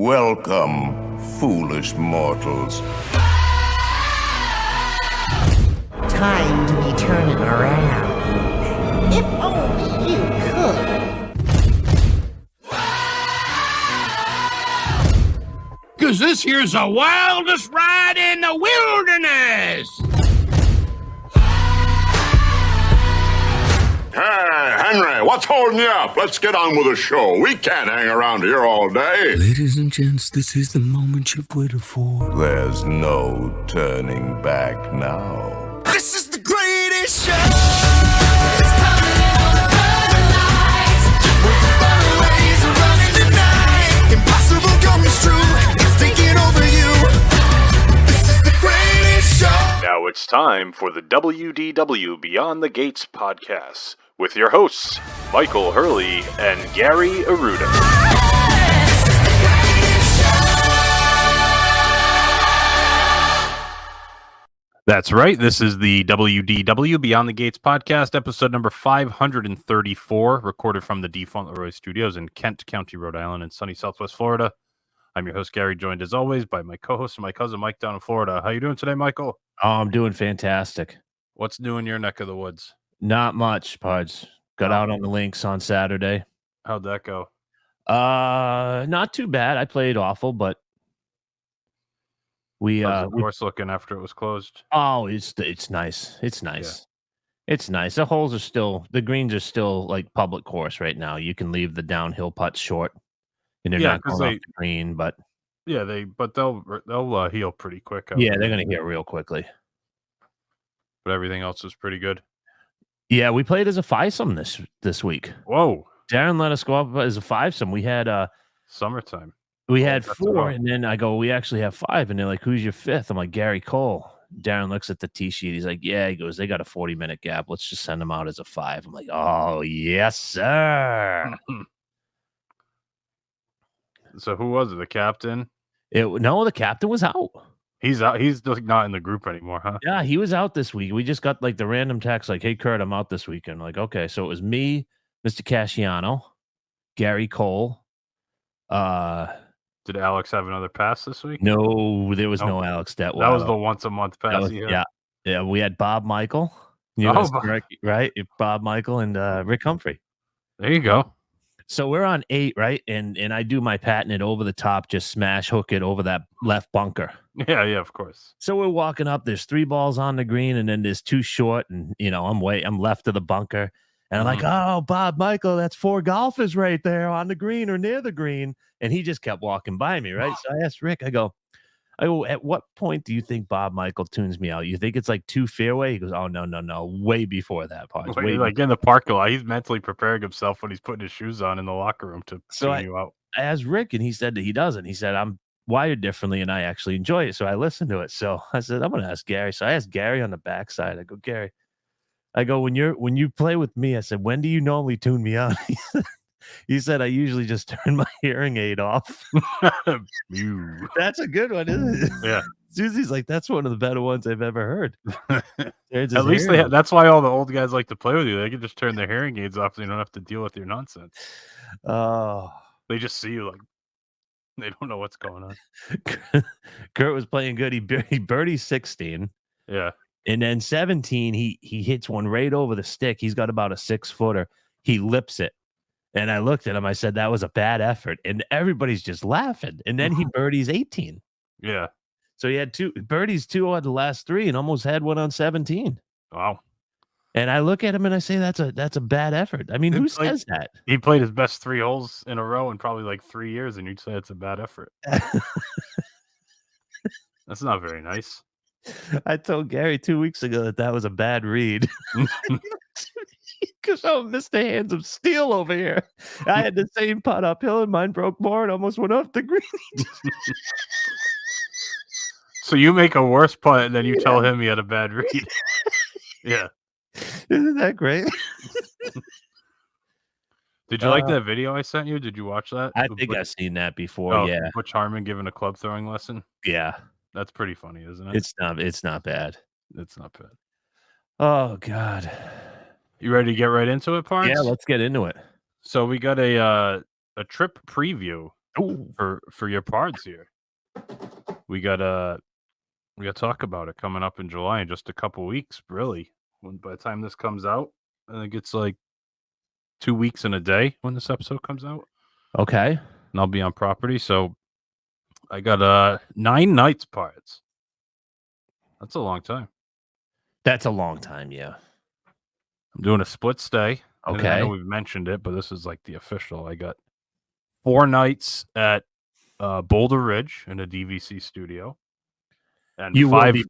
Welcome, foolish mortals. Time to be turning around. If only you could. 'Cause this here's the wildest ride in the wilderness! Hey, Henry, what's holding you up? Let's get on with the show. We can't hang around here all day. Ladies and gents, this is the moment you've waited for. There's no turning back now. This is the greatest show! It's coming on the lights. With the runaways are running tonight. Impossible comes true. It's taking over you. This is the greatest show. Now it's time for the WDW Beyond the Gates podcast with your hosts, Michael Hurley and Gary Aruda. That's right. This is the WDW Beyond the Gates podcast, episode number 534, recorded from the defunct Leroy Studios in Kent County, Rhode Island, and sunny Southwest Florida. I'm your host, Gary, joined as always by my co-host and my cousin, Mike, down in Florida. How you doing today, Michael? Oh, I'm doing fantastic. What's new in your neck of the woods? Not much, Puds. Got out on the links on Saturday. How'd that go? Not too bad. I played awful, but we How's the course looking after it was closed? oh, it's nice. It's nice. It's nice. The greens are still like public course right now. You can leave the downhill putts short, and they're not going off the green, but they'll heal pretty quick. Yeah, they're gonna heal real quickly. But everything else is pretty good. Yeah, we played as a fivesome this week. Whoa. Darren let us go up as a fivesome. We had Summertime. we had four, and then I go, we actually have five, and they're like, who's your fifth? I'm like, Gary Cole. Darren looks at the tee sheet. He's like, yeah. He goes, they got a 40-minute gap. Let's just send them out as a five. I'm like, oh yes, sir. So who was it? The captain? No, the captain was out. He's out. He's just not in the group anymore, huh? Yeah, he was out this week. We just got like the random text like, hey, Kurt, I'm out this weekend. I'm like, okay. So it was me, Mr. Casciano, Gary Cole. Did Alex have another pass this week? No, there was no Alex Detweiler. That was the once-a-month pass. Yeah. We had Bob Michael. Right? Bob Michael and Rick Humphrey. There you go. So we're on 8, right? And I do my patting it over the top, just smash hook it over that left bunker. Yeah, of course. So we're walking up. There's 3 balls on the green, and then there's 2 short, and I'm left of the bunker, and I'm like, oh, Bob Michael, that's 4 golfers right there on the green or near the green, and he just kept walking by me, right? So I asked Rick, I go, at what point do you think Bob Michael tunes me out? You think it's like 2 fairway? He goes, oh, no, way before that part. In the parking lot, he's mentally preparing himself when he's putting his shoes on in the locker room to tune you out. I asked Rick, and he said that he doesn't. He said, I'm wired differently, and I actually enjoy it, so I listened to it. So I said, I'm going to ask Gary. So I asked Gary on the backside. I go, Gary, when you play with me, I said, when do you normally tune me out? He said, I usually just turn my hearing aid off. That's a good one, isn't it? Yeah. Susie's like, that's one of the better ones I've ever heard. At least that's why all the old guys like to play with you. They can just turn their hearing aids off so you don't have to deal with your nonsense. Oh. They just see you like they don't know what's going on. Kurt was playing good. He birdied 16. Yeah. And then 17, he hits one right over the stick. He's got about a 6-footer. He lips it. And I looked at him. I said, that was a bad effort. And everybody's just laughing. And then he birdies 18. Yeah. So he had 2 birdies, 2 on the last 3, and almost had one on 17. Wow. And I look at him and I say, that's a bad effort. I mean, who says that? He played his best 3 holes in a row in probably like 3 years, and you'd say it's a bad effort. That's not very nice. I told Gary 2 weeks ago that was a bad read. Because I missed the hands of steel over here. I had the same putt uphill, and mine broke more and almost went off the green. So you make a worse putt, and then you tell him he had a bad read. Yeah. Isn't that great? Did you like that video I sent you? Did you watch that? I think I've seen that before. Yeah. Butch Harmon giving a club throwing lesson. Yeah. That's pretty funny, isn't it? It's not bad. It's not bad. Oh, God. You ready to get right into it, Parks? Yeah, let's get into it. So we got a trip preview for your parts here. We got to talk about it coming up in July in just a couple weeks, really. By the time this comes out, I think it's like 2 weeks and a day when this episode comes out. Okay. And I'll be on property, so I got 9 nights parts. That's a long time. That's a long time, yeah. I'm doing a split stay. And I Okay. know we've mentioned it, but this is like the official. I got 4 nights at Boulder Ridge in a DVC studio. And You will 5 be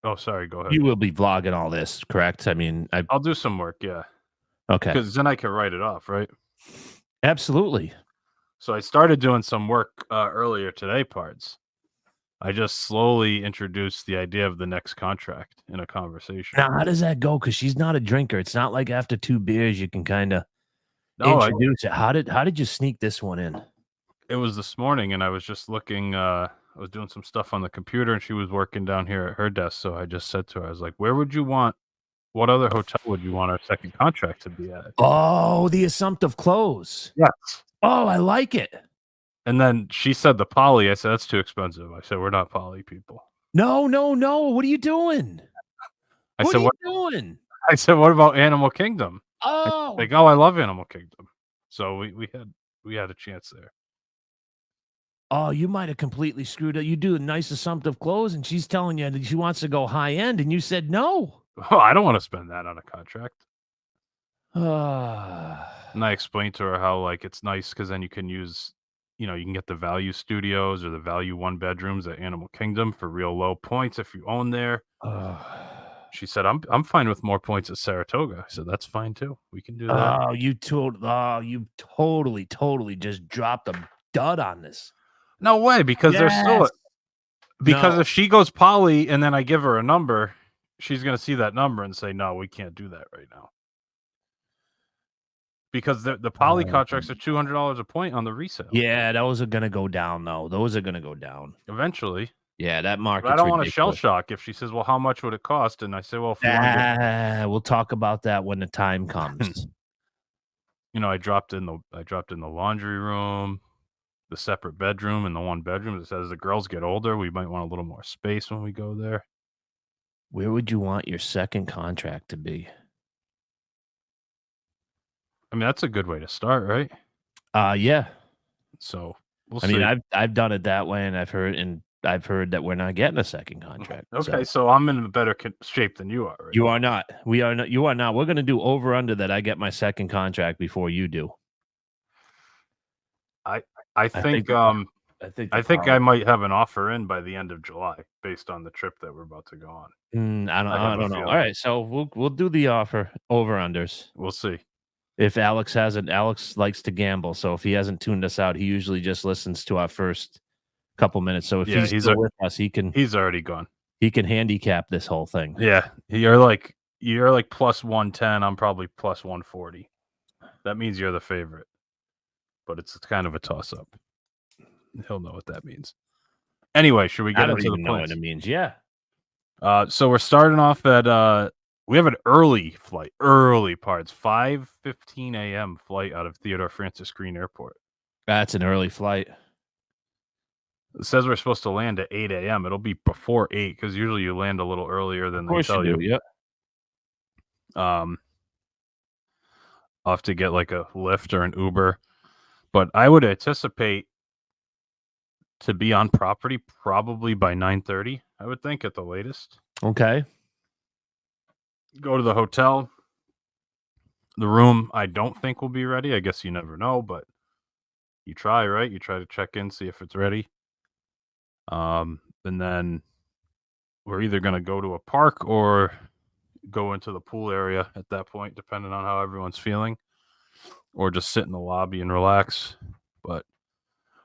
Oh, sorry, go ahead. you will be vlogging all this, correct? I mean, I'll do some work, yeah. okay. Because then I can write it off, right? Absolutely. So I started doing some work earlier today, parts. I just slowly introduced the idea of the next contract in a conversation. Now, how does that go? Because she's not a drinker. It's not like after 2 beers you can kind of No, introduce it. How did you sneak this one in? it was this morning, and I was just looking. I was doing some stuff on the computer, and she was working down here at her desk. So I just said to her, I was like, "Where would you want? What other hotel would you want our second contract to be at?" Oh, the Assumptive Close. Yes. Oh, I like it. And then she said the Poly. I said that's too expensive. I said we're not Poly people. No. What are you doing? I What said are what? you doing? I said what about Animal Kingdom? Oh, Like, oh, I love Animal Kingdom. So we had a chance there. oh, you might have completely screwed up. You do a nice Assumptive Close, and she's telling you that she wants to go high end, and you said no. Oh, I don't want to spend that on a contract. Ah. And I explained to her how like it's nice because then you can use, you can get the value studios or the value 1-bedrooms at Animal Kingdom for real low points if you own there. She said, I'm fine with more points at Saratoga. I said, that's fine too. We can do that. Oh, you totally just dropped a dud on this. No way, because there's still Yes. because No. if she goes Poly and then I give her a number, she's gonna see that number and say, no, we can't do that right now. Because the Poly contracts are $200 a point on the resale. Yeah, those are gonna go down though. Those are gonna go down. Eventually. Yeah, that market. But I don't want to shell shock if she says, well, how much would it cost? And I say, well, if you want to We'll talk about that when the time comes. I dropped in the laundry room, the separate bedroom, and the 1 bedroom. It says the girls get older, we might want a little more space when we go there. Where would you want your second contract to be? I mean, that's a good way to start, right? Yeah. So we'll I see. mean, I've done it that way, and I've heard that we're not getting a second contract. Okay, so I'm in a better shape than you are. Right? You are not. We are not. You are not. We're going to do over under that. I get my second contract before you do. I think I might have an offer in by the end of July based on the trip that we're about to go on. I have a don't know. feeling. All right, so we'll do the offer over unders. We'll see. If Alex hasn't, Alex likes to gamble, so if he hasn't tuned us out, he usually just listens to our first couple minutes. So if he's still with us, he's already gone. He can handicap this whole thing. Yeah, you're like plus 110. I'm probably plus 140. That means you're the favorite, but it's kind of a toss up. He'll know what that means. Anyway, should we get into the know what it means? Yeah. So we're starting off at we have an early flight, early parts, 5:15 a.m. flight out of Theodore Francis Green Airport. That's an early flight. It says we're supposed to land at 8 a.m. It'll be before 8 because usually you land a little earlier than they tell you. Yep. I'll have to get like a Lyft or an Uber, but I would anticipate to be on property probably by 9:30. I would think at the latest. Okay. Go to the hotel. The room I don't think will be ready. I guess you never know, but you try, right? You try to check in, see if it's ready. And then we're either going to go to a park or go into the pool area at that point, depending on how everyone's feeling, or just sit in the lobby and relax. But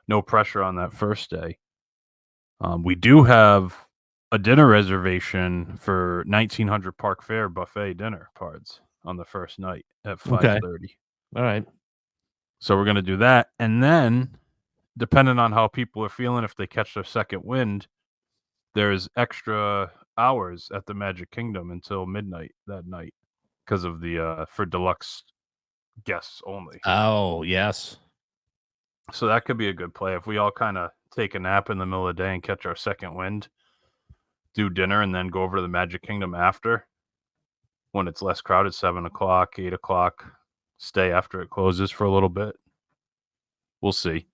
no pressure on that first day. We do have a dinner reservation for 1900 Park Fair buffet dinner parts on the first night at 5:30. All right. So we're going to do that. And then, depending on how people are feeling, if they catch their second wind, there's extra hours at the Magic Kingdom until midnight that night because of the for deluxe guests only. Oh, yes. So that could be a good play if we all kind of take a nap in the middle of the day and catch our second wind, do dinner, and then go over to the Magic Kingdom after when it's less crowded, 7 o'clock, 8 o'clock, stay after it closes for a little bit. We'll see.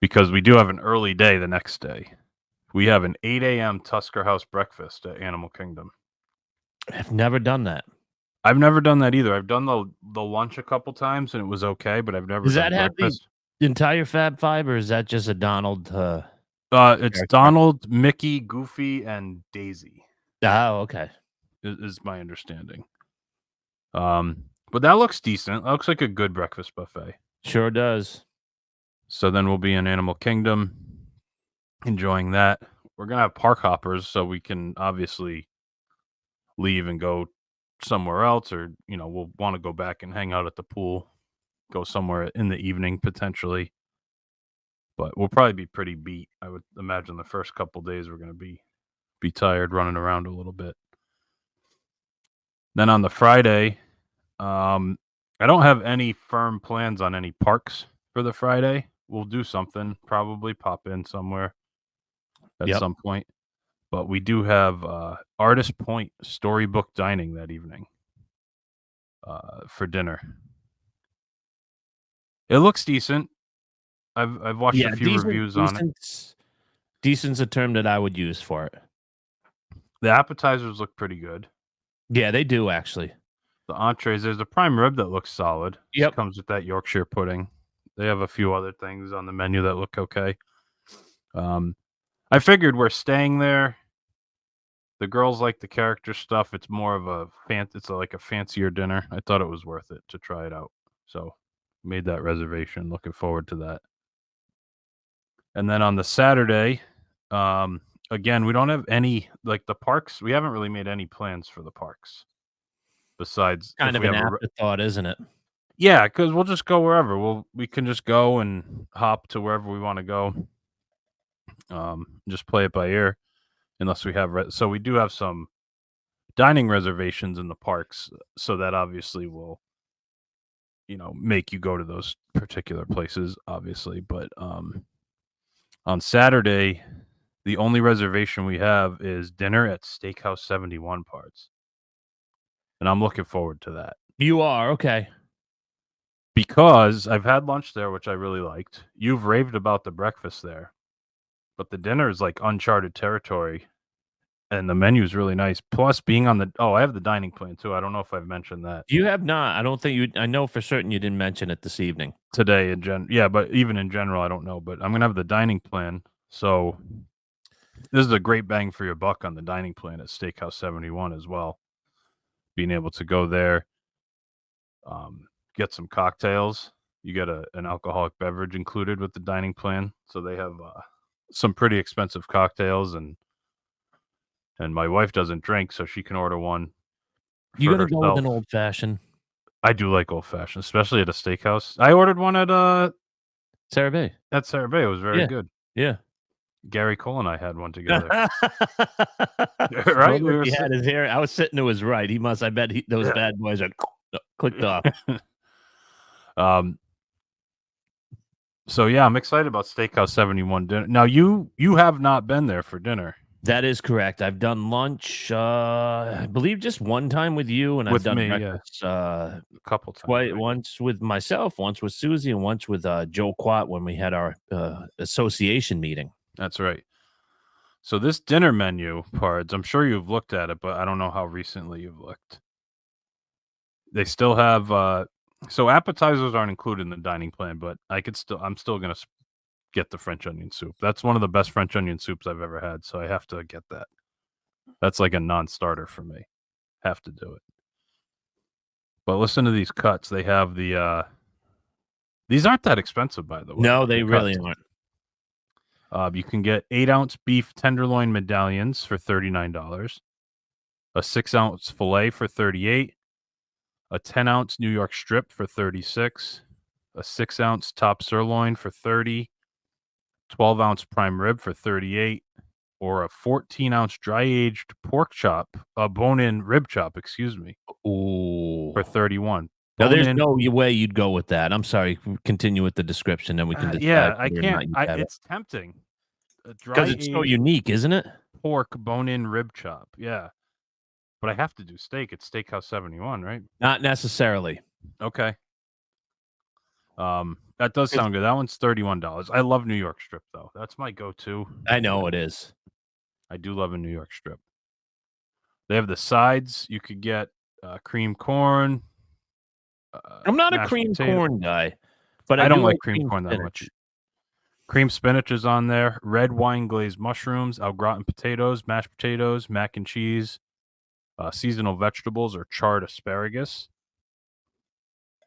Because we do have an early day the next day. We have an 8 a.m. Tusker House breakfast at Animal Kingdom. I've never done that. I've never done that either. I've done the lunch a couple times and it was okay, but I've never Does done that have breakfast. the entire Fab Five, or is that just a Donald? It's character? Donald, Mickey, Goofy, and Daisy. Oh, okay. Is my understanding. But that looks decent. That looks like a good breakfast buffet. Sure does. So then we'll be in Animal Kingdom, enjoying that. We're gonna have park hoppers, so we can obviously leave and go somewhere else, or we'll want to go back and hang out at the pool, go somewhere in the evening potentially. But we'll probably be pretty beat. I would imagine the first couple days we're gonna be tired, running around a little bit. Then on the Friday, I don't have any firm plans on any parks for the Friday. We'll do something, probably pop in somewhere at Yep. some point. But we do have Artist Point Storybook Dining that evening for dinner. It looks decent. I've watched a few reviews on it. Decent's a term that I would use for it. The appetizers look pretty good. Yeah, they do actually. The entrees, there's a prime rib that looks solid. Yep. It comes with that Yorkshire pudding. They have a few other things on the menu that look okay. I figured we're staying there. The girls like the character stuff. It's more of it's like a fancier dinner. I thought it was worth it to try it out. So made that reservation. Looking forward to that. And then on the Saturday, again, we don't have any, like the parks. We haven't really made any plans for the parks. Besides, Kind if of we an have afterthought, isn't it? yeah, because we'll just go wherever. We can just go and hop to wherever we want to go. Just play it by ear, unless we have. So we do have some dining reservations in the parks, so that obviously will, make you go to those particular places, obviously. But on Saturday, the only reservation we have is dinner at Steakhouse 71 Parts, and I'm looking forward to that. You are okay. Because I've had lunch there, which I really liked. You've raved about the breakfast there. But the dinner is like uncharted territory. And the menu is really nice. Plus, being on I have the dining plan too. I don't know if I've mentioned that. You have not. I don't think you. I know for certain you didn't mention it this evening. Today, yeah, but even in general, I don't know. But I'm going to have the dining plan. So this is a great bang for your buck on the dining plan at Steakhouse 71 as well. Being able to go there. Get some cocktails. You get an alcoholic beverage included with the dining plan. So they have some pretty expensive cocktails, and my wife doesn't drink, so she can order one. You're gonna go with an old fashioned. I do like old fashioned, especially at a steakhouse. I ordered one at Sarah Bay. At Sarah Bay. It was very good. Yeah. Gary Cole and I had one together. Right? He had his hair. I was sitting to his right. He must. I bet those bad boys are clicked off. So yeah, I'm excited about Steakhouse 71 dinner. Now you have not been there for dinner. That is correct. I've done lunch, I believe just one time with you, and with I've done me, breakfast a couple times. Right? Once with myself, once with Susie, and once with Joe Quat when we had our association meeting. That's right. So this dinner menu, Pards, I'm sure you've looked at it, but I don't know how recently you've looked. They still have so appetizers aren't included in the dining plan, but I'm still gonna get the French onion soup. That's one of the best French onion soups I've ever had, so I have to get that. That's like a non-starter for me. Have to do it. But listen to these cuts. They have these aren't that expensive, by the way. No, they really aren't. You can get 8-ounce beef tenderloin medallions for $39, a 6-ounce filet for $38, a 10-ounce New York strip for $36, a 6-ounce top sirloin for $30, 12-ounce prime rib for $38, or a 14-ounce dry-aged pork chop, a bone-in rib chop, for $31. Now, there's Bone-in. no way you'd go with that. I'm sorry. Continue with the description, then we can decide Yeah, I whether or can't. not you have it. It's tempting. A Because it's so dry-aged unique, isn't it? pork bone-in rib chop. Yeah, but I have to do steak. It's Steakhouse 71, right? Not necessarily. Okay. That does sound good. That one's $31. I love New York strip though. That's my go-to. I know it is. I do love a New York strip. They have the sides. You could get cream corn. I'm not a mashed cream potato- corn guy, but I I don't do like cream corn that spinach. much. Cream spinach is on there. Red wine glazed mushrooms, au gratin potatoes, mashed potatoes, mac and cheese, seasonal vegetables, or charred asparagus.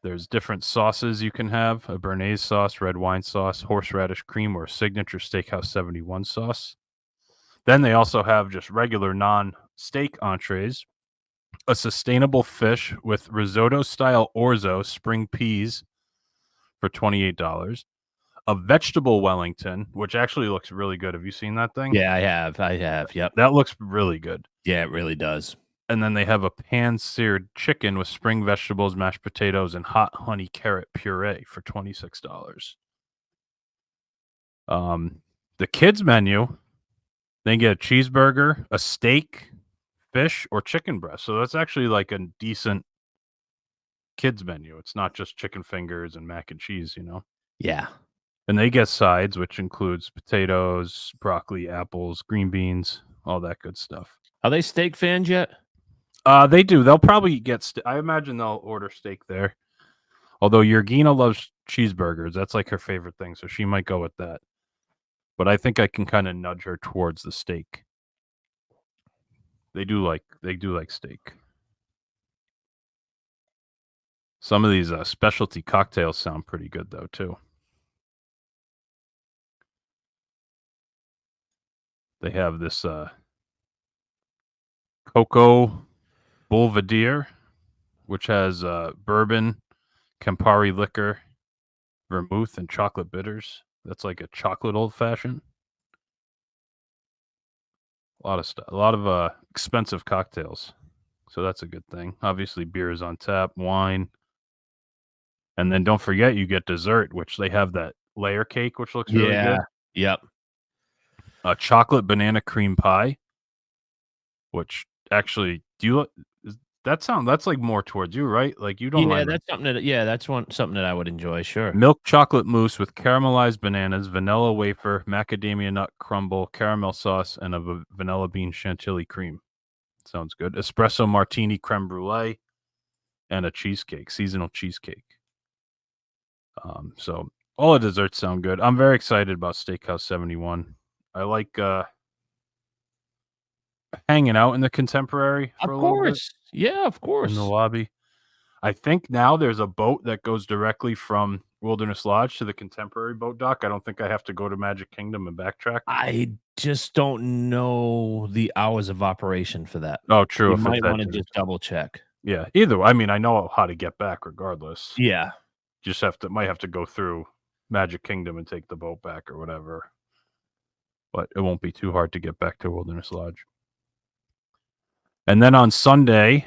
There's different sauces you can have: a béarnaise sauce, red wine sauce, horseradish cream, or a signature Steakhouse 71 sauce. Then they also have just regular non-steak entrees, a sustainable fish with risotto-style orzo spring peas for $28, a vegetable Wellington, which actually looks really good. Have you seen that thing? Yeah, I have. Yep. That looks really good. Yeah, it really does. And then they have a pan-seared chicken with spring vegetables, mashed potatoes, and hot honey carrot puree for $26. The kids menu, they get a cheeseburger, a steak, fish, or chicken breast. So that's actually like a decent kids menu. It's not just chicken fingers and mac and cheese, you know. Yeah. And they get sides, which includes potatoes, broccoli, apples, green beans, all that good stuff. Are they steak fans yet? They do. They'll probably get. I imagine they'll order steak there. Although Yergina loves cheeseburgers, that's like her favorite thing, so she might go with that. But I think I can kind of nudge her towards the steak. They do like steak. Some of these specialty cocktails sound pretty good though too. They have this Cocoa Belvedere, which has bourbon, Campari liquor, vermouth, and chocolate bitters. That's like a chocolate old fashioned. A lot of stuff. A lot of expensive cocktails. So that's a good thing. Obviously, beer is on tap, wine. And then don't forget you get dessert, which they have that layer cake, which looks really good. Yep. A chocolate banana cream pie, which actually that's like more towards you, right? Like you don't Yeah, mind that's something something that I would enjoy, sure. milk chocolate mousse with caramelized bananas, vanilla wafer, macadamia nut crumble, caramel sauce, and a vanilla bean chantilly cream. Sounds good. Espresso martini creme brulee, and a cheesecake, seasonal cheesecake. So all the desserts sound good. I'm very excited about Steakhouse 71. I like hanging out in the Contemporary for Of a little bit course. Yeah, of course. in the lobby. I think now there's a boat that goes directly from Wilderness Lodge to the Contemporary boat dock. I don't think I have to go to Magic Kingdom and backtrack. I just don't know the hours of operation for that. Oh, true. You if it's might that want to day. just double check. Yeah. Either way, I mean, I know how to get back regardless. Yeah. Just might have to go through Magic Kingdom and take the boat back or whatever. But it won't be too hard to get back to Wilderness Lodge. And then on Sunday,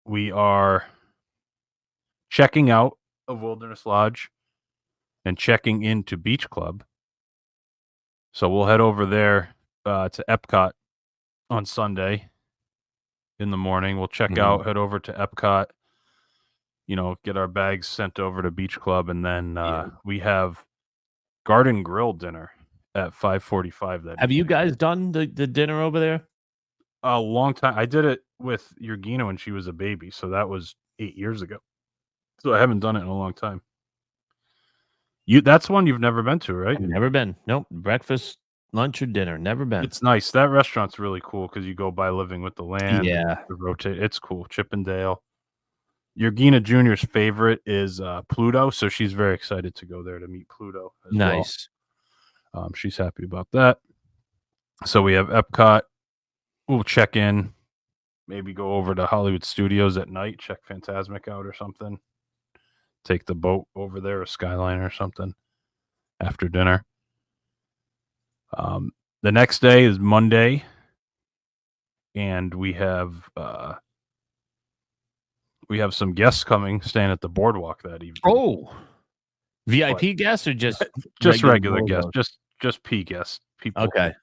we are checking out of Wilderness Lodge and checking into Beach Club. So we'll head over there to Epcot on Sunday in the morning. We'll check out, head over to Epcot, get our bags sent over to Beach Club, and then we have Garden Grill dinner at 5:45. That Have you evening. guys done the dinner over there? A long time. I did it with Yergina when she was a baby, so that was 8 years ago. So I haven't done it in a long time. That's one you've never been to, right? I've never been. Nope. Breakfast, lunch, or dinner. Never been. It's nice. That restaurant's really cool because you go by Living with the Land. Yeah. The rotate. It's cool. Chippendale. Yergina Jr.'s favorite is Pluto, so she's very excited to go there to meet Pluto as Nice. well. She's happy about that. So we have Epcot. We'll check in. Maybe go over to Hollywood Studios at night, check Fantasmic out or something. Take the boat over there, a Skyline or something after dinner. The next day is Monday, and we have We have some guests coming, staying at the boardwalk that evening. Oh, VIP guests or just regular guests, logos? just P guests. People. Okay.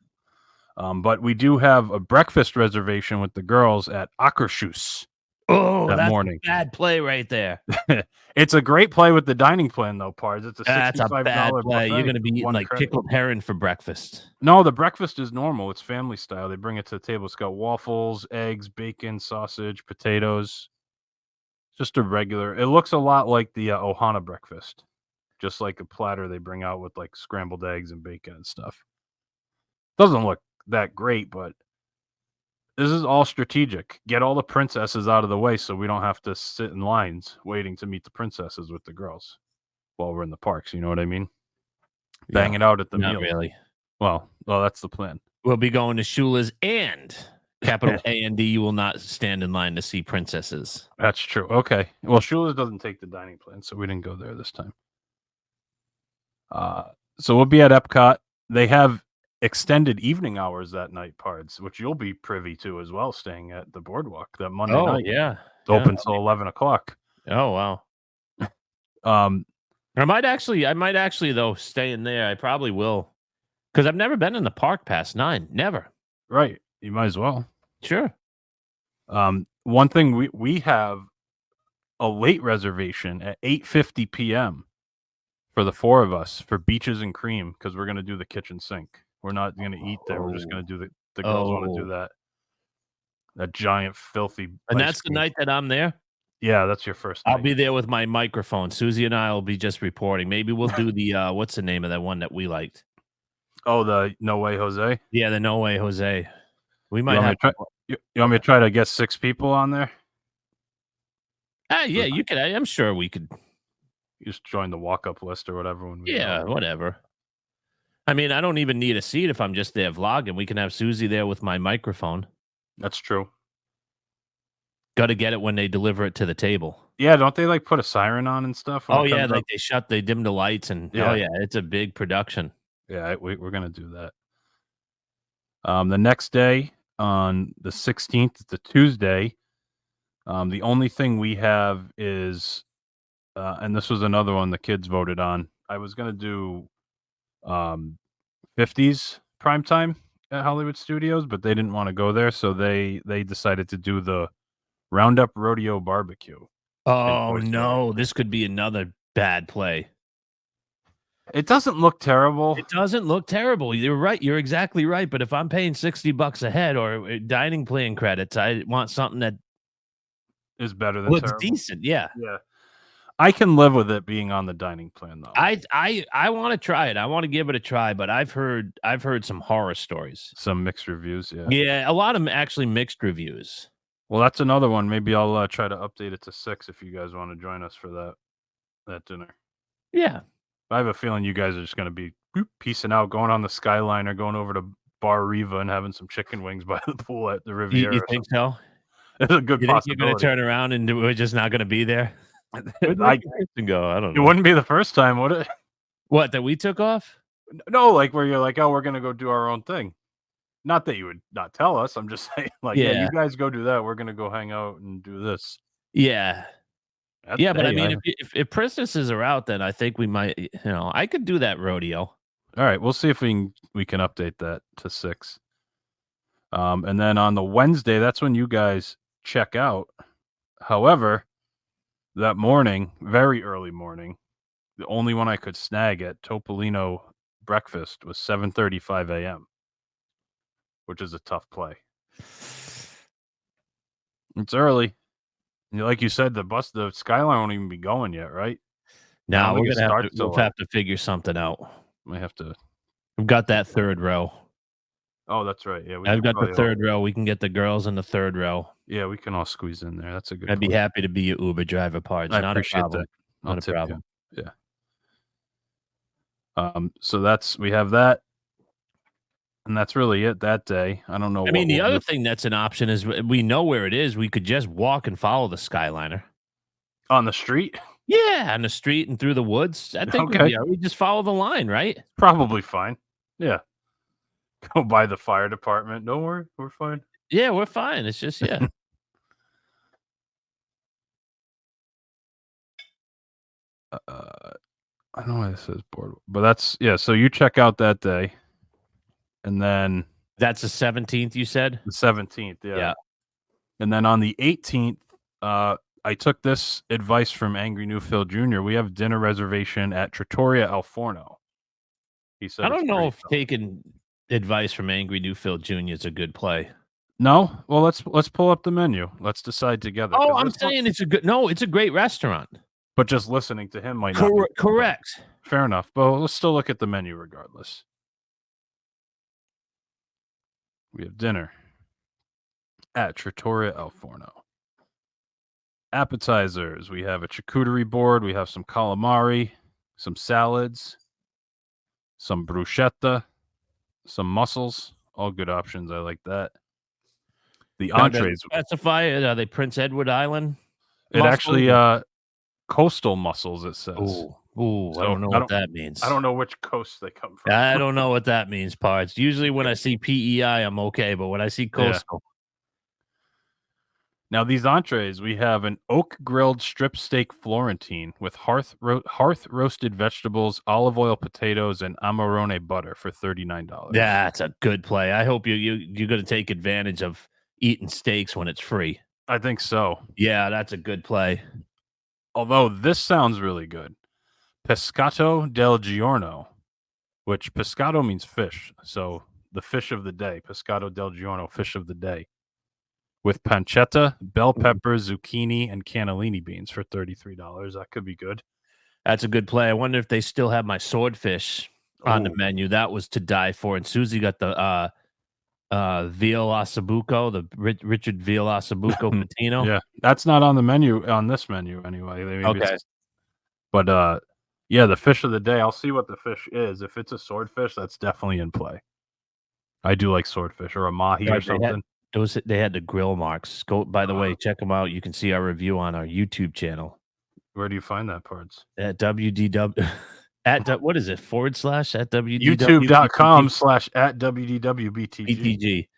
But we do have a breakfast reservation with the girls at Arkershus Oh, that that's morning. a bad play right there. It's a great play with the dining plan, though, Pards. It's a That's a $65 bad play. buffet. You're going to be eating One like credit. pickled herring for breakfast. No, the breakfast is normal. It's family style. They bring it to the table. It's got waffles, eggs, bacon, sausage, potatoes. Just a regular. It looks a lot like the Ohana breakfast. Just like a platter they bring out with like scrambled eggs and bacon and stuff. Doesn't look that great, but this is all strategic. Get all the princesses out of the way so we don't have to sit in lines waiting to meet the princesses with the girls while we're in the parks. You know what I mean? Bang it out at the Not meal. really. Well, that's the plan. We'll be going to Shula's and capital A&D. You will not stand in line to see princesses. That's true. Okay. Well, Shula's doesn't take the dining plan, so we didn't go there this time. So we'll be at Epcot. They have extended evening hours that night, Pards, which you'll be privy to as well, staying at the boardwalk that Monday night. Yeah. It's open till 11 o'clock. Oh, wow. I might actually though stay in there. I probably will, because I've never been in the park past 9. Never. Right. You might as well. Sure. One thing we have a late reservation at 8:50 p.m. for the 4 of us for Beaches and Cream, because we're gonna do the kitchen sink. We're not gonna eat there. We're just gonna do the girls want to do that giant filthy. And ice that's the cream. night that I'm there. Yeah, that's your first I'll night. be there with my microphone. Susie and I will be just reporting. Maybe we'll do the what's the name of that one that we liked? Oh, the No Way Jose. Yeah, the No Way Jose. We You might want, have. me to try, you want me to try to get 6 people on there? Yeah, you could. I'm sure we could. You just join the walk-up list or whatever. When we Yeah, go. whatever. I mean, I don't even need a seat if I'm just there vlogging. We can have Susie there with my microphone. That's true. Got to get it when they deliver it to the table. Yeah, don't they like put a siren on and stuff? when Oh it yeah, comes like up? they dim the lights and Yeah. oh yeah, it's a big production. Yeah, we're gonna do that. The next day on the 16th, it's a Tuesday. The only thing we have is, and this was another one the kids voted on. I was gonna do 50s primetime at Hollywood Studios, but they didn't want to go there, so they decided to do the Roundup Rodeo barbecue. Oh Toy Story. no, this could be another bad play. It doesn't look terrible. It doesn't look terrible. You're right. You're exactly right. But if I'm paying $60 a head or dining plan credits, I want something that Is better than looks terrible. decent. Yeah. Yeah, I can live with it being on the dining plan though. I want to try it. I want to give it a try, but I've heard some horror stories. Some mixed reviews. Yeah. Yeah, a lot of them actually mixed reviews. Well, that's another one. Maybe I'll try to update it to 6 if you guys want to join us for that dinner. Yeah. I have a feeling you guys are just going to be peacing out, going on the Skyliner, going over to Bar Riva and having some chicken wings by the pool at the Riviera. You think so? It's a good You think you're going to possibility. turn around and we're just not going to be there? It Go. I don't know. wouldn't be the first time, would it? What, that we took off? No, like where you're like, oh, we're going to go do our own thing. Not that you would not tell us. I'm just saying, like, yeah, Yeah. you guys go do that. We're going to go hang out and do this. Yeah. That's, Yeah, but I hey, mean, if princesses are out, then I think we might, I could do that rodeo. all right, we'll see if we can update that to 6. And then on the Wednesday, that's when you guys check out. However, that morning, very early morning, the only one I could snag at Topolino breakfast was 7:35 a.m., which is a tough play. It's early. And like you said, the Skyline won't even be going yet, right? Now think we're it gonna starts till, we'll have to figure something out. Might have to. We've got that third row. Oh, that's right. Yeah, I've got the third row. We can get the girls in the third row. Yeah, we can all squeeze in there. That's a good. I'd be call. happy to be your Uber driver, Pards. I Not a appreciate problem. that. I'll Not a tip problem. you. Yeah. So we have that, and that's really it that day. I don't know. I mean, the other thing that's an option is we know where it is. We could just walk and follow the Skyliner. On the street? Yeah, on the street and through the woods. I think we just follow the line, right? Probably fine. Yeah. Go by the fire department. Don't worry, we're fine. Yeah, we're fine. It's just, yeah. I don't know why this says board, but that's so you check out that day, and then That's the 17th, you said? the 17th, Yeah. and then on the 18th, I took this advice from Angry Newfield Jr. We have dinner reservation at Trattoria al Forno. He said I don't it's know pretty if solid. taking advice from Angry Newfield Jr. is a good play. No, well let's pull up the menu. Let's decide together. Oh, 'cause I'm this one- saying it's a great restaurant. but just listening to him might not. Be Correct. fair enough, but let's still look at the menu regardless. We have dinner at Trattoria al Forno. Appetizers. We have a charcuterie board. We have some calamari, some salads, some bruschetta, some mussels. All good options. I like that. The Now, does it entrees. specify it? Are they Prince Edward Island? It mussels? actually coastal mussels. It says. Ooh, I So, don't know what that means. I don't know which coast they come from. I don't know what that means, parts. Usually when I see PEI, I'm okay, but when I see coastal, Now these entrees, we have an oak grilled strip steak Florentine with hearth roasted vegetables, olive oil potatoes, and amarone butter for $39. that's a good play. I hope you're going to take advantage of eating steaks when it's free. I think so. Yeah, that's a good play. Although this sounds really good. Pescato del Giorno, which pescato means fish. So the fish of the day, Pescato del Giorno, fish of the day. With pancetta, bell peppers, zucchini, and cannellini beans for $33. That could be good. That's a good play. I wonder if they still have my swordfish on the Ooh. menu. That was to die for. And Susie got the veal ossobuco, the Richard veal ossobuco patino. Yeah, that's not on the menu on this menu anyway. Maybe Okay. But the fish of the day. I'll see what the fish is. If it's a swordfish, that's definitely in play. I do like swordfish or a mahi or something. They had the grill marks. Go, by the way, check them out. You can see our review on our YouTube channel Where do you find that parts? at WDW. What is it? / at WDW YouTube.com/@WDWBTG. BTG.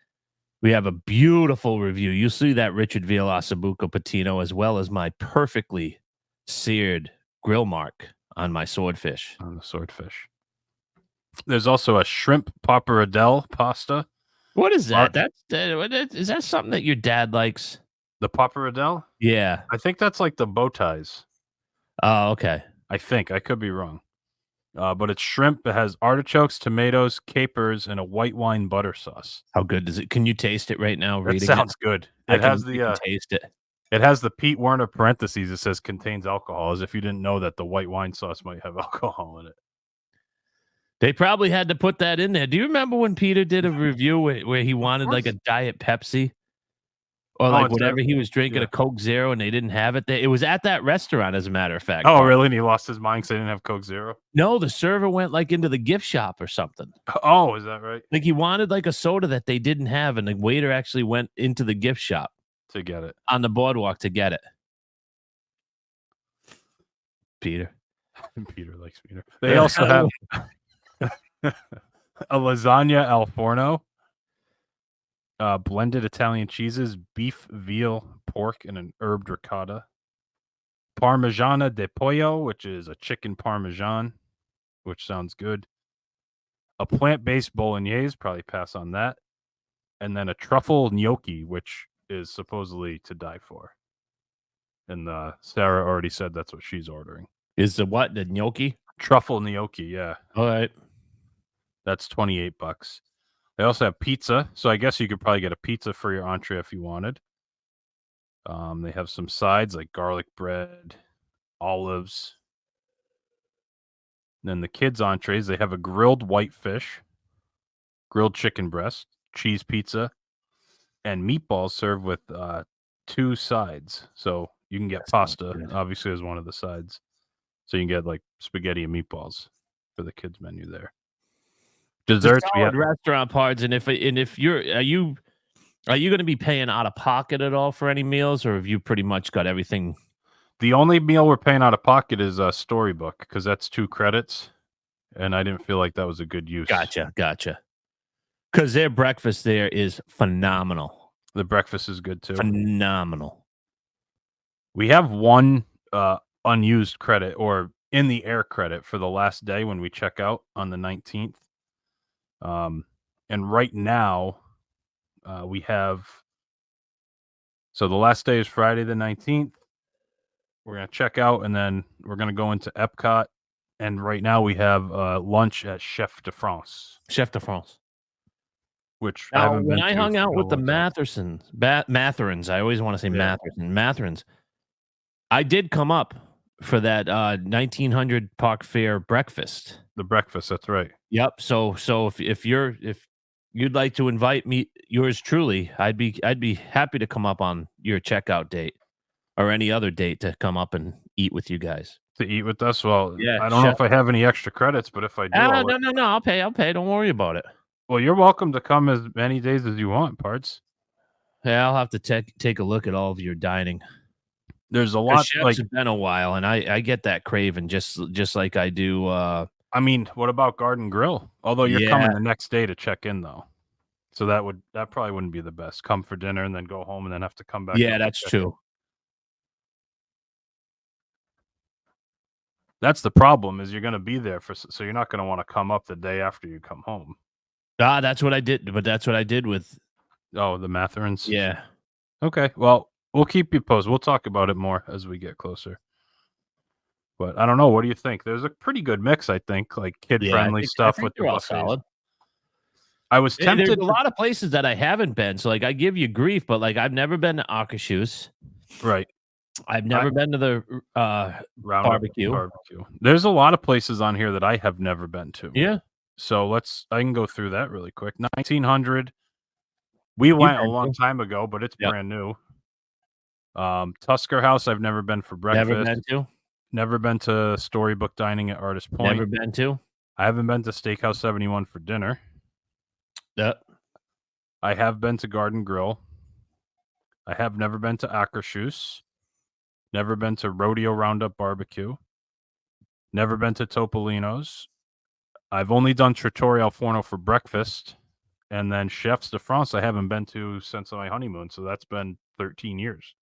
We have a beautiful review. You'll see that Richard veal ossobuco patino as well as my perfectly seared grill mark on my swordfish. On the swordfish. There's also a shrimp pappardelle pasta. What is that? Is that something that your dad likes? The pappardelle? Yeah. I think that's like the bow ties. Oh, okay. I think. I could be wrong. But it's shrimp. It has artichokes, tomatoes, capers, and a white wine butter sauce. How good does it? Can you taste it right now? That sounds good. It has the taste it. It has the Pete Werner parentheses. It says contains alcohol, as if you didn't know that the white wine sauce might have alcohol in it. They probably had to put that in there. Do you remember when Peter did a review where he wanted like a Diet Pepsi or like whatever he was drinking, a Coke Zero, and they didn't have it there? It was at that restaurant, as a matter of fact. Oh, really? And he lost his mind because they didn't have Coke Zero? No, the server went like into the gift shop or something. Oh, is that right? Like he wanted like a soda that they didn't have, and the waiter actually went into the gift shop To get it. on the boardwalk to get it. Peter. Peter likes Peter. They also have a lasagna al forno, blended Italian cheeses, beef, veal, pork, and an herb ricotta. Parmigiana de pollo, which is a chicken parmesan, which sounds good. A plant-based bolognese, probably pass on that. And then a truffle gnocchi, which is supposedly to die for. And Sarah already said that's what she's ordering. Is the what? The gnocchi? Truffle gnocchi, yeah. All right. That's $28. They also have pizza, so I guess you could probably get a pizza for your entree if you wanted. They have some sides like garlic bread, olives. Then the kids' entrees, they have a grilled whitefish, grilled chicken breast, cheese pizza, and meatballs served with 2 sides. So you can get pasta, obviously, as one of the sides. So you can get like spaghetti and meatballs for the kids' menu there. Desserts, we have restaurant parts, and if you're are you going to be paying out of pocket at all for any meals, or have you pretty much got everything? The only meal we're paying out of pocket is Storybook, because that's 2 credits, and I didn't feel like that was a good use. Gotcha. Because their breakfast there is phenomenal. The breakfast is good too. Phenomenal. We have one unused credit, or in the air credit for the last day when we check out on the 19th. And right now, we have. So the last day is Friday the 19th. We're going to check out, and then we're going to go into Epcot. And right now we have lunch at Chef de France, Chef de France. which I Now, haven't when been I to hung for out a with the long time. Matherins, I always want to say Yeah. Matherins. I did come up for that 1900 Park Fair breakfast. The breakfast, that's right. Yep. So if you'd like to invite me, yours truly, I'd be happy to come up on your checkout date or any other date to come up and eat with you guys. To eat with us? Well, Yeah, I don't know Chef. if I have any extra credits, but if I do, I'll No. I'll pay. Don't worry about it. Well, you're welcome to come as many days as you want, Parts. Yeah, I'll have to take a look at all of your dining. There's a 'Cause lot, Chef's like, been a while, and I get that craving just like I do. I mean, what about Garden Grill? Although you're Yeah. coming the next day to check in, though. So that probably wouldn't be the best. Come for dinner and then go home and then have to come back. Yeah, up and that's check in. true. That's the problem, is you're going to be there so you're not going to want to come up the day after you come home. That's what I did. But that's what I did with. Oh, the Matherins? Yeah. Okay, well, we'll keep you posted. We'll talk about it more as we get closer. But I don't know. What do you think? There's a pretty good mix, I think, like kid-friendly stuff with the they're all buffets. solid. I was tempted. There's a lot of places that I haven't been, so like I give you grief, but like I've never been to Arkershus. Right. I've never been to the Roundup barbecue. There's a lot of places on here that I have never been to. Yeah. So I can go through that really quick. 1900. We went a long time ago, but it's brand new. Tusker House, I've never been for breakfast. Never been to. Never been to Storybook Dining at Artist Point. Never been to. I haven't been to Steakhouse 71 for dinner. I have been to Garden Grill. I have never been to Arkershus. Never been to Rodeo Roundup Barbecue. Never been to Topolino's. I've only done Trattoria Forno for breakfast. And then Chefs de France I haven't been to since my honeymoon. So that's been 13 years.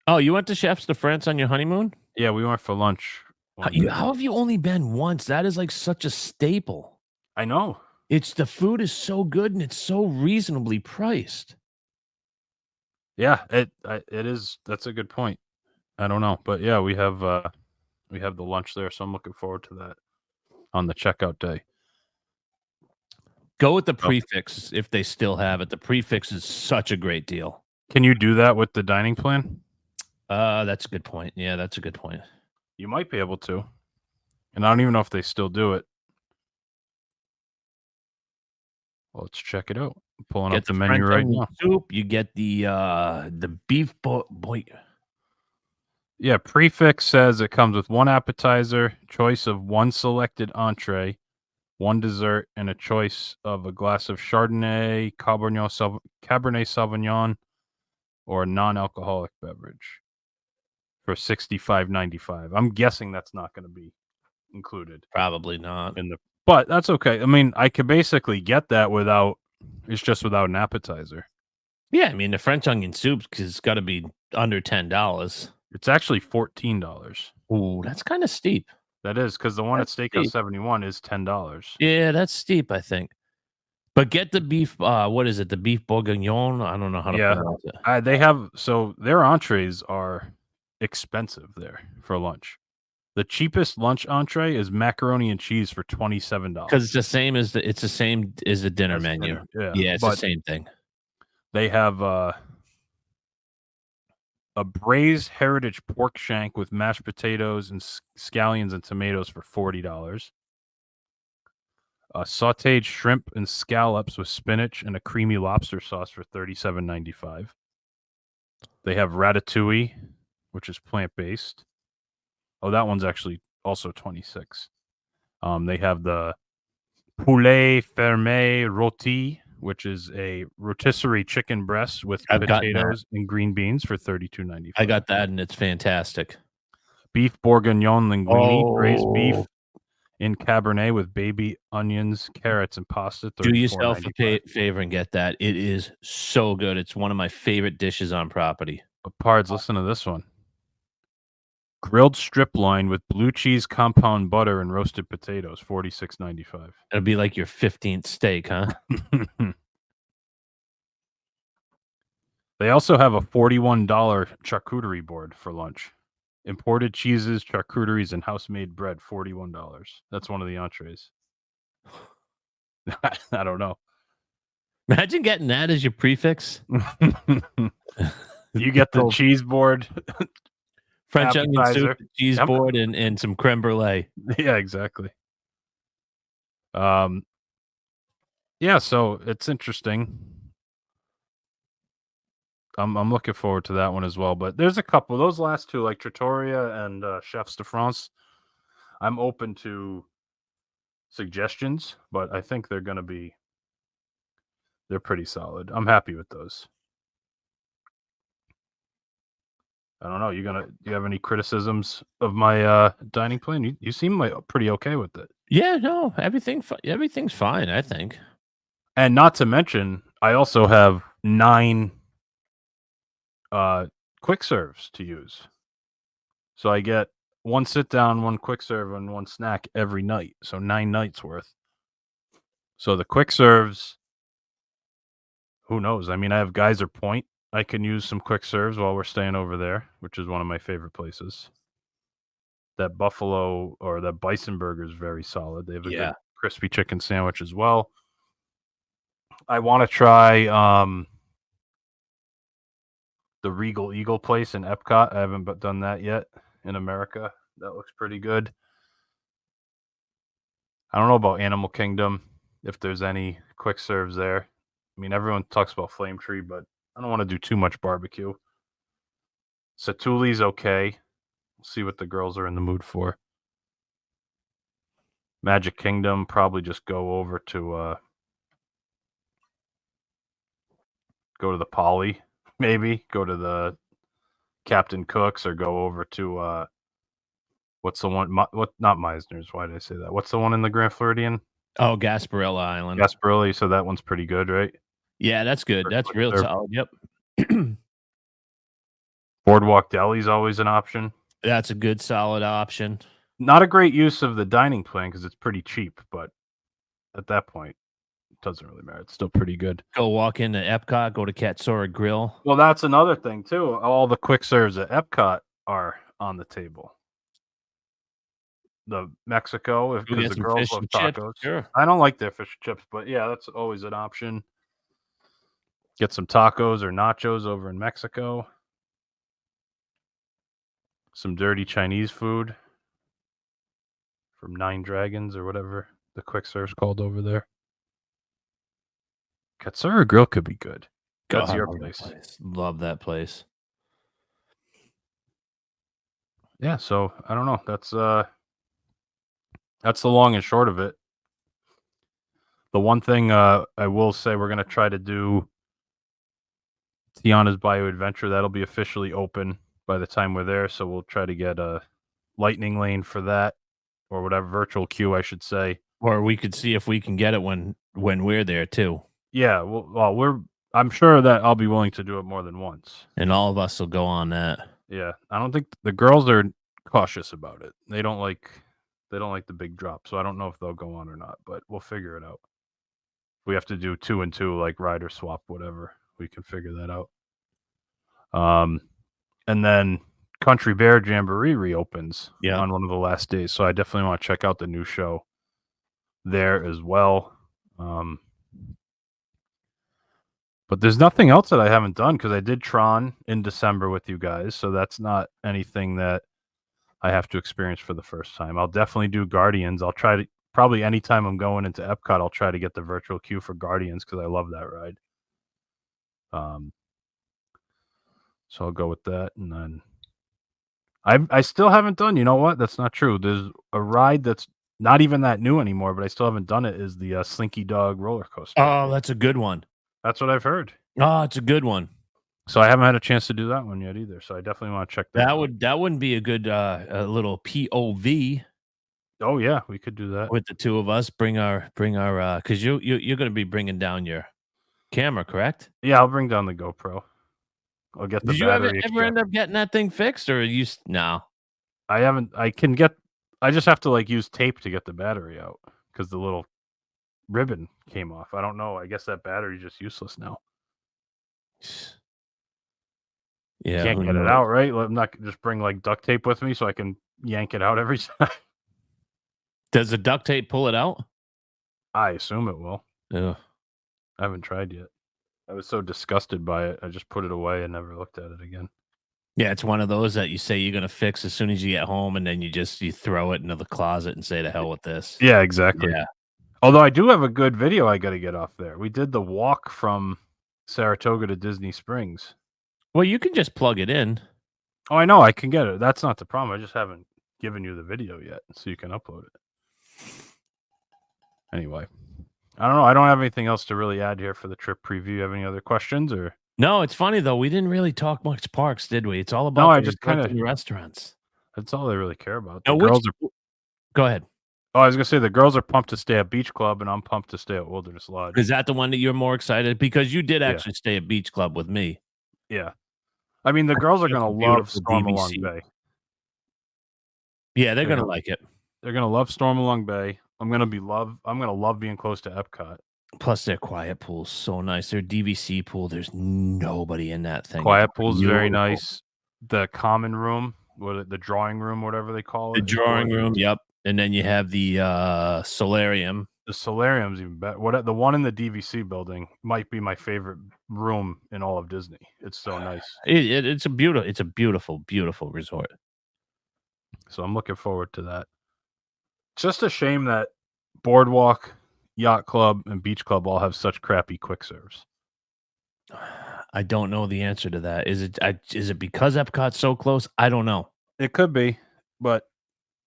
Oh, you went to Chefs de France on your honeymoon? Yeah, we went for lunch. How have you only been once? That is like such a staple. I know. The food is so good and it's so reasonably priced. Yeah, it is. That's a good point. I don't know, but yeah, we have the lunch there, so I'm looking forward to that on the checkout day. Go with the prefix if they still have it. The prefix is such a great deal. Can you do that with the dining plan? That's a good point. Yeah, that's a good point. You might be able to, and I don't even know if they still do it. Well, let's check it out. I'm pulling up the menu right now. Soup. You get the beef boy. Yeah, prefix says it comes with one appetizer, choice of one selected entree, one dessert, and a choice of a glass of Chardonnay, Cabernet Sauvignon, or a non-alcoholic beverage for $65.95. I'm guessing that's not going to be included. Probably not. But that's okay. I mean, I could basically get that without an appetizer. Yeah, I mean the French onion soup has got to be under $10. It's actually $14. Ooh, that's kind of steep. That is, because the one at Steakhouse 71 is $10. Yeah, that's steep, I think. But get the beef. What is it? The beef bourguignon. I don't know how to pronounce it. They have their entrees are expensive there for lunch. The cheapest lunch entree is macaroni and cheese for $27. Because it's the same as the dinner menu. Yeah, it's the same thing. They have a braised heritage pork shank with mashed potatoes and scallions and tomatoes for $40. Sautéed shrimp and scallops with spinach and a creamy lobster sauce for $37.95. They have ratatouille, which is plant-based. Oh, that one's actually also $26. They have the poulet fermé rôti, which is a rotisserie chicken breast with potatoes and green beans for $32.95. I got that, and it's fantastic. Beef bourguignon linguine, braised beef in Cabernet with baby onions, carrots, and pasta. Do yourself a favor and get that. It is so good. It's one of my favorite dishes on property. But Pards, listen to this one. Grilled strip loin with blue cheese, compound butter, and roasted potatoes, $46.95. It'll be like your 15th steak, huh? They also have a $41 charcuterie board for lunch. Imported cheeses, charcuteries, and house-made bread, $41. That's one of the entrees. I don't know. Imagine getting that as your prefix. You get the Cold. cheese board. French onion appetizer. soup, cheese Yep. board, and some creme brulee. Yeah, exactly. Yeah, so it's interesting. I'm looking forward to that one as well. But there's a couple. Those last two, like Trattoria and Chefs de France, I'm open to suggestions, but I think they're pretty solid. I'm happy with those. I don't know. Do you have any criticisms of my dining plan? You seem like pretty okay with it. Yeah, no, everything's fine, I think. And not to mention, I also have 9 quick serves to use. So I get 1 sit down, 1 quick serve, and 1 snack every night. So 9 nights worth. So the quick serves, who knows? I mean, I have Geyser Point. I can use some quick serves while we're staying over there, which is one of my favorite places. That buffalo or that bison burger is very solid. They have a good crispy chicken sandwich as well. I want to try the Regal Eagle place in Epcot. I haven't done that yet in America. That looks pretty good. I don't know about Animal Kingdom, if there's any quick serves there. I mean, everyone talks about Flame Tree, but I don't want to do too much barbecue. Satuli's okay. We'll see what the girls are in the mood for. Magic Kingdom, probably just go over to go to the Poly, maybe. Go to the Captain Cook's or go over to what's the one? Not Meisner's. Why did I say that? What's the one in the Grand Floridian? Oh, Gasparilla Island. Gasparilla. So that one's pretty good, right? Yeah, that's good. That's real solid. Yep. Boardwalk Deli's always an option. That's a good, solid option. Not a great use of the dining plan because it's pretty cheap, but at that point, it doesn't really matter. It's still pretty good. Go walk into Epcot, go to Katsura Grill. Well, that's another thing, too. All the quick serves at Epcot are on the table. The Mexico, because the girls love tacos. Sure. I don't like their fish and chips, but yeah, that's always an option. Get some tacos or nachos over in Mexico. Some dirty Chinese food from 9 Dragons or whatever the quick serve's called over there. Katsura Grill could be good. That's your place. Love that place. Yeah, so I don't know. That's the long and short of it. The one thing I will say we're going to try to do Tiana's Bayou Adventure. That'll be officially open by the time we're there, so we'll try to get a lightning lane for that, or whatever, virtual queue, I should say. Or we could see if we can get it when we're there too. Yeah, well, I'm sure that I'll be willing to do it more than once, and all of us will go on that. Yeah, I don't think the girls are cautious about it. They don't like the big drop, so I don't know if they'll go on or not, but we'll figure it out. If we have to do 2 and 2, like rider swap, whatever, we can figure that out. And then Country Bear Jamboree reopens on one of the last days, so I definitely want to check out the new show there as well. But there's nothing else that I haven't done because I did Tron in December with you guys, so that's not anything that I have to experience for the first time. I'll definitely do Guardians. I'll try to, probably anytime I'm going into Epcot, I'll try to get the virtual queue for Guardians because I love that ride. So I'll go with that. And then I still haven't done, you know what? That's not true. There's a ride that's not even that new anymore, but I still haven't done it, is the Slinky Dog roller coaster. Oh, that's a good one. That's what I've heard. Oh, it's a good one. So I haven't had a chance to do that one yet either. So I definitely want to check that out. That wouldn't be a good a little POV. Oh yeah, we could do that with the two of us. Bring our because you're going to be bringing down your camera, correct? Yeah, I'll bring down the GoPro. I'll get the battery. Did you ever end up getting that thing fixed, or no? I haven't. I can get. I just have to like use tape to get the battery out because the little ribbon came off. I don't know. I guess that battery's just useless now. Yeah, Can't who get it knows? out, right? I'm not just bring like duct tape with me so I can yank it out every time. Does the duct tape pull it out? I assume it will. Yeah. I haven't tried yet. I was so disgusted by it. I just put it away and never looked at it again. Yeah, it's one of those that you say you're gonna fix as soon as you get home, and then you throw it into the closet and say, "To hell with this." Yeah, exactly. Yeah. Although I do have a good video I got to get off there. We did the walk from Saratoga to Disney Springs. Well, you can just plug it in. Oh, I know. I can get it. That's not the problem. I just haven't given you the video yet, so you can upload it. Anyway, I don't know. I don't have anything else to really add here for the trip preview. You have any other questions or? No, it's funny though. We didn't really talk much parks, did we? It's all about No, I the just resorts kinda- and restaurants. That's all they really care about. Now, The girls are. Go ahead. Oh, I was gonna say the girls are pumped to stay at Beach Club, and I'm pumped to stay at Wilderness Lodge. Is that the one that you're more excited? Because you did Yeah. actually stay at Beach Club with me. Yeah, I mean the girls are That's gonna a love beautiful Storm Along DVC. Bay. Yeah, they're Yeah. gonna like it. They're gonna love Storm Along Bay. I'm gonna love being close to Epcot. Plus, their quiet pool's so nice. Their DVC pool, there's nobody in that thing. Quiet It's pool's very beautiful. nice. The common room, the drawing room, whatever they call The it. is drawing room, gorgeous. yep. And then you have the solarium. The solarium's even better. The one in the DVC building might be my favorite room in all of Disney. It's so nice. It's a beautiful resort. So I'm looking forward to that. It's just a shame that Boardwalk, Yacht Club, and Beach Club all have such crappy quick serves. I don't know the answer to that. Is it because Epcot's so close? I don't know. It could be, but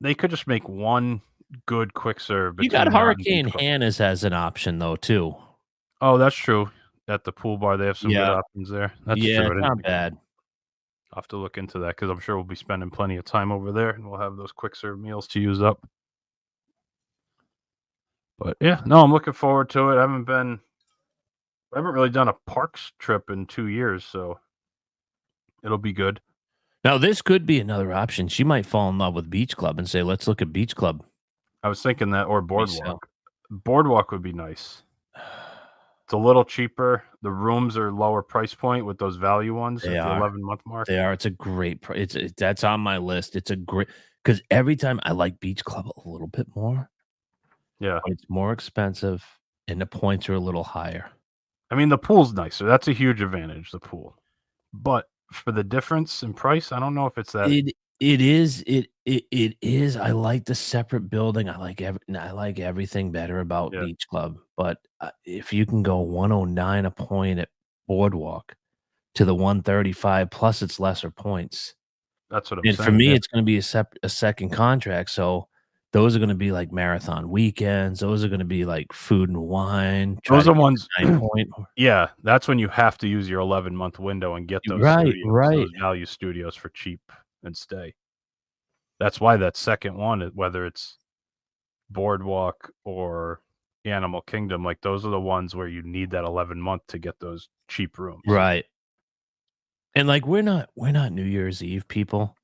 they could just make one good quick serve. You got between Yacht and Hurricane Beach Club. Hannah's as an option though too. Oh, that's true. At the pool bar, they have some good Yeah. options there. That's Yeah, true. I it's didn't not think of bad. that. I'll have to look into that because I'm sure we'll be spending plenty of time over there and we'll have those quick serve meals to use up. But yeah, no, I'm looking forward to it. I haven't really done a parks trip in 2 years, so it'll be good. Now this could be another option. She might fall in love with Beach Club and say, "Let's look at Beach Club." I was thinking that or Resale. Boardwalk. Boardwalk would be nice. It's a little cheaper. The rooms are lower price point with those value ones They at the are. 11-month mark. They are. It's a great. That's on my list. It's a great because every time I like Beach Club a little bit more, Yeah. but it's more expensive and the points are a little higher. I mean, the pool's nicer. That's a huge advantage, the pool. But for the difference in price, I don't know if it's that. It is. I like the separate building. I like everything better about Yeah. Beach Club. But if you can go 109 a point at Boardwalk to the 135 plus it's lesser points. That's what I'm And saying. for me, yeah. it's going to be a second contract. So those are going to be like marathon weekends. Those are going to be like food and wine. try Those to are get ones. 9 point. Yeah, that's when you have to use your 11-month window and get those Right, studios, right. those value studios for cheap and stay. That's why that second one, whether it's Boardwalk or Animal Kingdom, like those are the ones where you need that 11-month to get those cheap rooms. Right. And like we're not New Year's Eve people,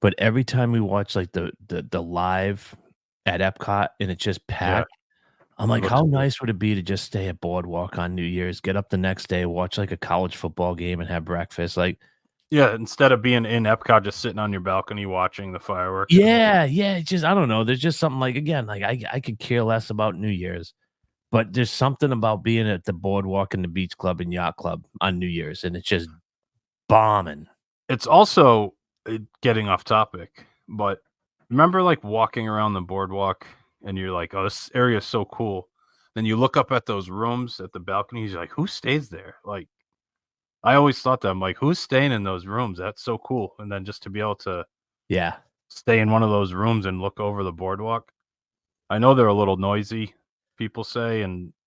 but every time we watch like the live at Epcot and it's just packed, I'm like, looks how good. nice would it be to just stay at Boardwalk on New Year's, get up the next day, watch like a college football game and have breakfast? Like, Yeah, instead of being in Epcot, just sitting on your balcony watching the fireworks. yeah, it's just I don't know. There's just something like again, like I could care less about New Year's, but there's something about being at the Boardwalk and the Beach Club and Yacht Club on New Year's, and it's just bombing. It's also getting off topic, but remember like walking around the boardwalk and you're like, oh, this area is so cool. Then you look up at those rooms at the balconies, you're like, who stays there? Like, I always thought that. I'm like, who's staying in those rooms? That's so cool. And then just to be able to Yeah. stay in one of those rooms and look over the boardwalk. I know they're a little noisy, people say,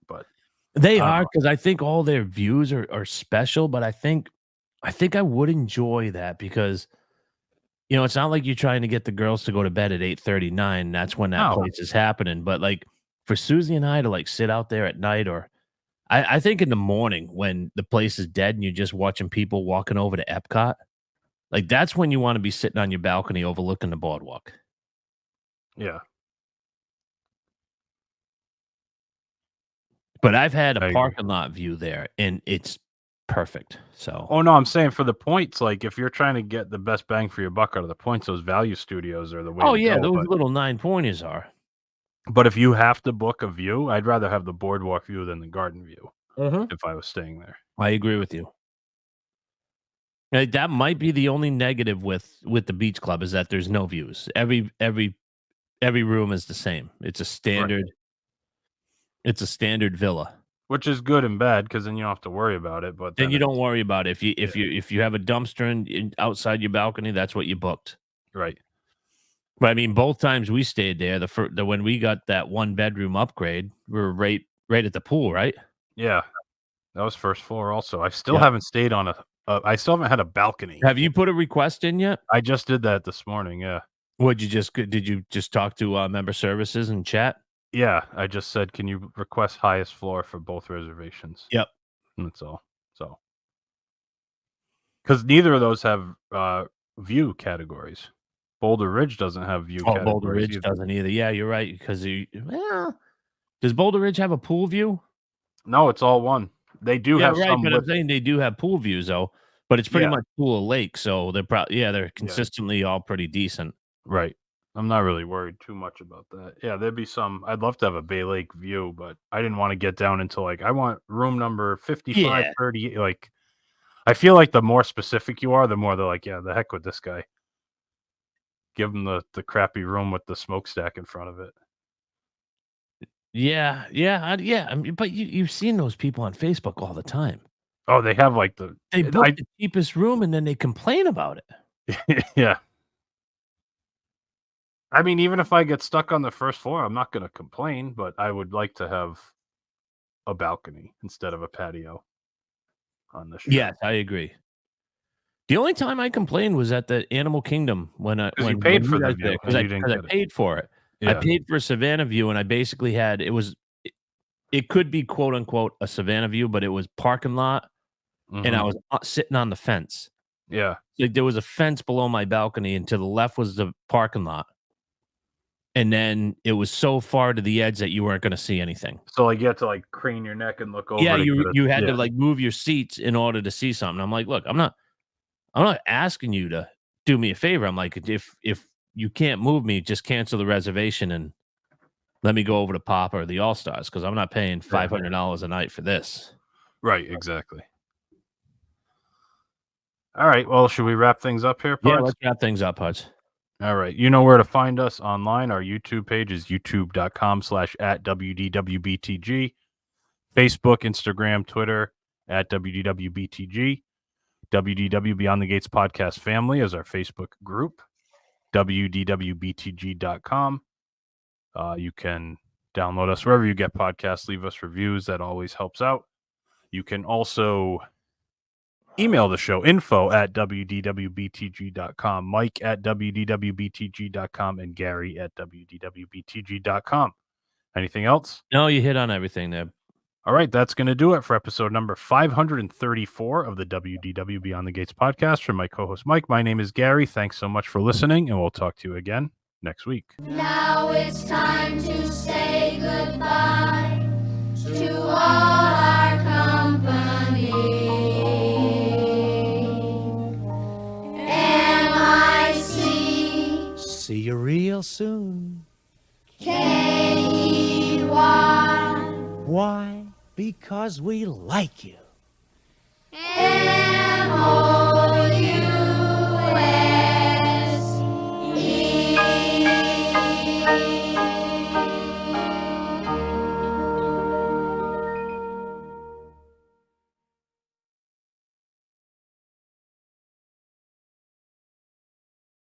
but They I don't are know. because I think all their views are special, but I think I would enjoy that because it's not like you're trying to get the girls to go to bed at 8:39. That's when that No. place is happening. But like for Susie and I to like sit out there at night, or I think in the morning when the place is dead and you're just watching people walking over to Epcot, Like that's when you want to be sitting on your balcony overlooking the boardwalk. Yeah. But I've had a I agree. parking lot view there, and it's perfect. So, Oh no, I'm saying for the points, like if you're trying to get the best bang for your buck out of the points, those value studios are the way to yeah, go. those little 9-pointers are. But if you have to book a view, I'd rather have the boardwalk view than the garden view if I was staying there. I agree with you. That might be the only negative with the beach club is that there's no views. Every room is the same. It's a standard. Right. It's a standard villa. Which is good and bad because then you don't have to worry about it. But Then you it's- don't worry about it. If you have a dumpster outside your balcony, that's what you booked. right. But I mean, both times we stayed there, when we got that 1-bedroom upgrade, we were right at the pool, right? Yeah, that was first floor. Also, I still Yep. haven't stayed on I still haven't had a balcony. Have you put a request in yet? I just did that this morning. Yeah. Did you just talk to member services and chat? Yeah, I just said, can you request highest floor for both reservations? Yep. And that's all. So, because neither of those have view categories. Boulder Ridge doesn't have view categories. Boulder Ridge either. doesn't either. Yeah, you're right. Because does Boulder Ridge have a pool view? No, it's all one. They do have right, some. but I'm saying they do have pool views though. But it's pretty Yeah. much pool of lake, so they're consistently all pretty decent. Right. I'm not really worried too much about that. Yeah, there'd be some. I'd love to have a Bay Lake view, but I didn't want to get down into like I want room number 55, 30. Like, I feel like the more specific you are, the more they're like, yeah, the heck with this guy. Give him the crappy room with the smokestack in front of it. Yeah. I mean, but you've seen those people on Facebook all the time. Oh, they have like They book the cheapest room and then they complain about it. yeah. I mean, even if I get stuck on the first floor, I'm not going to complain, but I would like to have a balcony instead of a patio on the show. Yes, I agree. The only time I complained was at the Animal Kingdom when you paid for the view, because and I you didn't get it. paid for it. I Yeah. paid for a Savannah view, and I basically had it could be quote unquote a Savannah view, but it was parking lot, and I Mhm. was sitting on the fence. Yeah. Like there was a fence below my balcony, and to the left was the parking lot, and then it was so far to the edge that you weren't going to see anything. So like you had to like crane your neck and look over. Yeah, to get a- you had to like move your seats in order to see something. I'm like, look, I'm not asking you to do me a favor. I'm like, if you can't move me, just cancel the reservation and let me go over to Papa or the All Stars because I'm not paying $500 a night for this. Right, exactly. All right. Well, should we wrap things up here, Yeah, Puds? let's wrap things up, Hudge. All right. You know where to find us online. Our YouTube page is youtube.com/@WDWBTG. Facebook, Instagram, Twitter @WDWBTG. WDW Beyond the Gates Podcast Family is our Facebook group. WDWBTG.com. You can download us wherever you get podcasts. Leave us reviews. That always helps out. You can also email the show info@WDWBTG.com, Mike @WDWBTG.com, and Gary @WDWBTG.com. Anything else? No, you hit on everything there. All right, that's going to do it for episode number 534 of the WDW Beyond the Gates podcast. From my co-host Mike, my name is Gary. Thanks so much for listening, and we'll talk to you again next week. Now it's time to say goodbye to all our company. M-I-C See you real soon. K-E-Y. Why? Because we like you.